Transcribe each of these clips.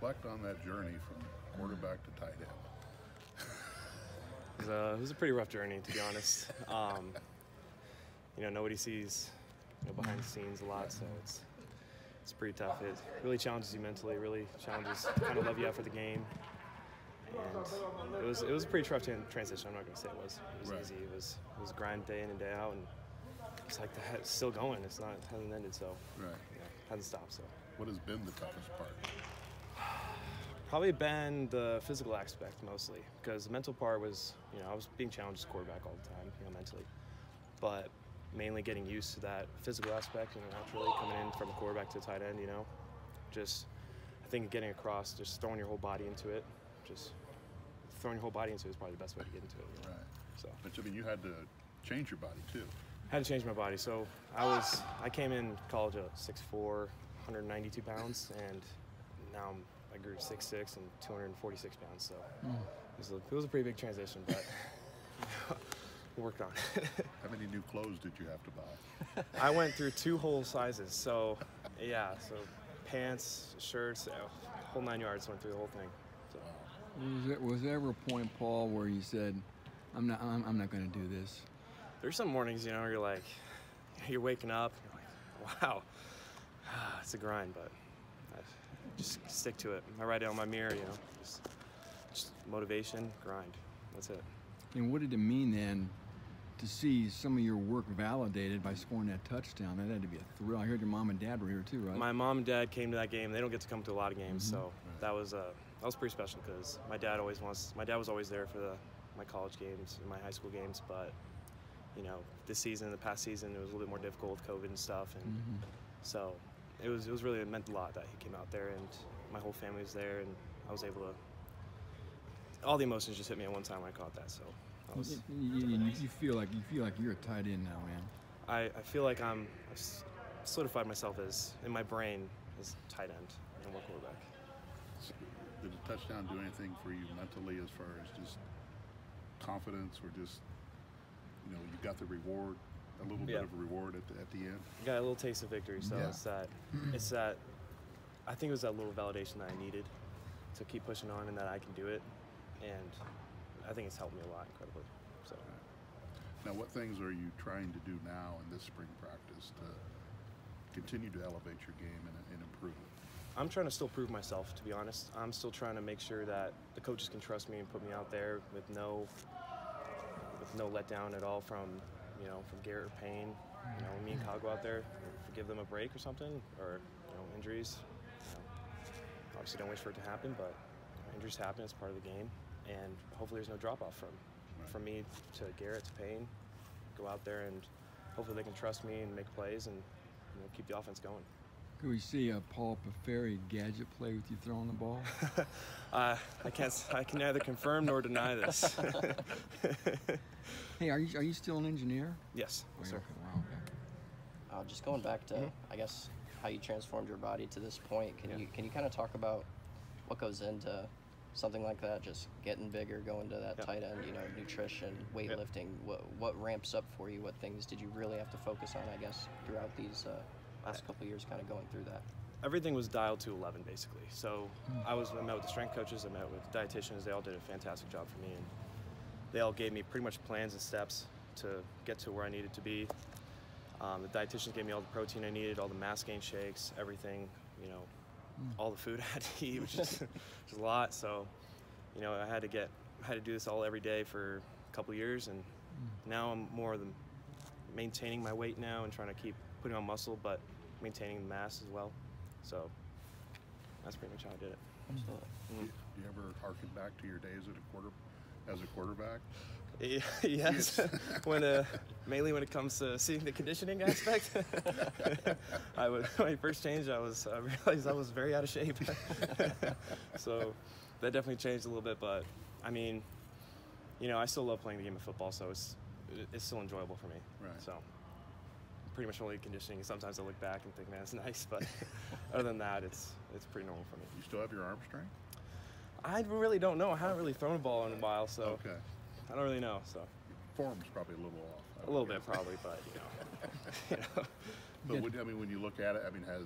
Reflect on that journey from quarterback to tight end. It was a pretty rough journey, to be honest. Nobody sees behind the scenes a lot, so it's pretty tough. It really challenges you mentally, really challenges kind of love you out for the game. And it was a pretty tough transition. I'm not going to say it was. It was easy. It was grind day in and day out, and it's like it's still going. It hasn't ended, so hasn't stopped. So what has been the toughest part? Probably been the physical aspect mostly, because the mental part was, I was being challenged as quarterback all the time, mentally, but mainly getting used to that physical aspect, naturally coming in from a quarterback to a tight end, just I think getting across, just throwing your whole body into it, just throwing your whole body into it is probably the best way to get into it. Right. So. But you had to change your body too. I had to change my body. So I came in college at 6'4", 192 pounds, and now I grew to 6'6" and 246 pounds. So it was a pretty big transition, but we worked on it. How many new clothes did you have to buy? I went through 2 whole sizes. So so pants, shirts, whole 9 yards, went through the whole thing. So. Was there ever a point, Paul, where you said, I'm not going to do this? There's some mornings, you're like, you're waking up, you're like, wow, it's a grind, but I just stick to it. I write it on my mirror, just motivation, grind. That's it. And what did it mean then to see some of your work validated by scoring that touchdown? That had to be a thrill. I heard your mom and dad were here too, right? My mom and dad came to that game. They don't get to come to a lot of games, so that was pretty special, because my dad was always there for my college games and my high school games, but this season, the past season, it was a little bit more difficult with COVID and stuff, and so it really meant a lot that he came out there, and my whole family was there, and I was able to. All the emotions just hit me at one time when I caught that. So you feel like you're a tight end now, man. I feel like I've solidified myself as in my brain as tight end and one quarterback. Did the touchdown do anything for you mentally, as far as just confidence, or just you got the reward, a little bit of a reward at the end? You got a little taste of victory, so it's that I think it was that little validation that I needed to keep pushing on, and that I can do it, and I think it's helped me a lot, incredibly. So. Now, what things are you trying to do now in this spring practice to continue to elevate your game and improve it? I'm trying to still prove myself, to be honest. I'm still trying to make sure that the coaches can trust me and put me out there with no letdown at all from Garrett or Payne. When me and Kyle go out there, give them a break or something, or injuries. Obviously, don't wish for it to happen, but injuries happen. It's part of the game, and hopefully, there's no drop off from me to Garrett to Payne. Go out there, and hopefully, they can trust me and make plays and keep the offense going. Could we see Paul Piferi, Gadget, play with you throwing the ball? I can neither confirm nor deny this. Hey, are you still an engineer? Yes, sir. Wow, okay. Just going back to, I guess, how you transformed your body to this point. Can you kind of talk about what goes into something like that? Just getting bigger, going to that tight end, nutrition, weightlifting. What ramps up for you? What things did you really have to focus on, I guess, throughout these last couple of years, kind of going through that? Everything was dialed to 11, basically. So I met with the strength coaches, I met with dietitians. They all did a fantastic job for me, and they all gave me pretty much plans and steps to get to where I needed to be. The dietitians gave me all the protein I needed, all the mass gain shakes, everything, all the food I had to eat, which is a lot. So, I had to do this all every day for a couple of years, and now I'm more of maintaining my weight now and trying to keep putting on muscle, but maintaining the mass as well. So that's pretty much how I did it. Absolutely. Do you ever harken back to your days as a quarterback? Yes. Mainly when it comes to seeing the conditioning aspect. When I first changed, I realized I was very out of shape. So that definitely changed a little bit, but I mean, I still love playing the game of football, so it's still enjoyable for me. Right. So pretty much only conditioning. Sometimes I look back and think, man, it's nice, but other than that, it's pretty normal for me. You still have your arm strength? I really don't know. I haven't really thrown a ball in a while, so I don't really know. So form's probably a little off. A little bit, probably, but But when you look at it, has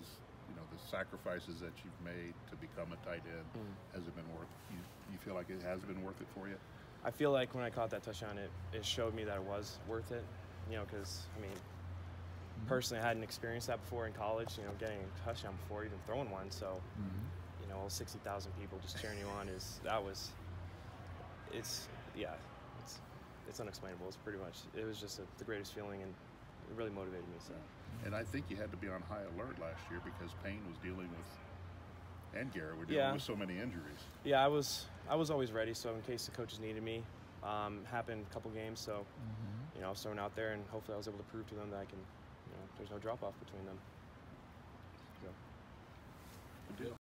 the sacrifices that you've made to become a tight end, has it been worth? You feel like it has been worth it for you? I feel like when I caught that touchdown, it showed me that it was worth it. You know, because I mean, personally, I hadn't experienced that before in college. You know, getting a touchdown before even throwing one. So, you know, 60,000 people just cheering you on it's unexplainable. It's pretty much, it was just the greatest feeling, and it really motivated me. So. And I think you had to be on high alert last year because Payne was dealing with, and Garrett were dealing with so many injuries. Yeah, I was always ready. So in case the coaches needed me, happened a couple games. So, you know, I was thrown out there, and hopefully I was able to prove to them that I can, you know, there's no drop off between them. So. Good deal.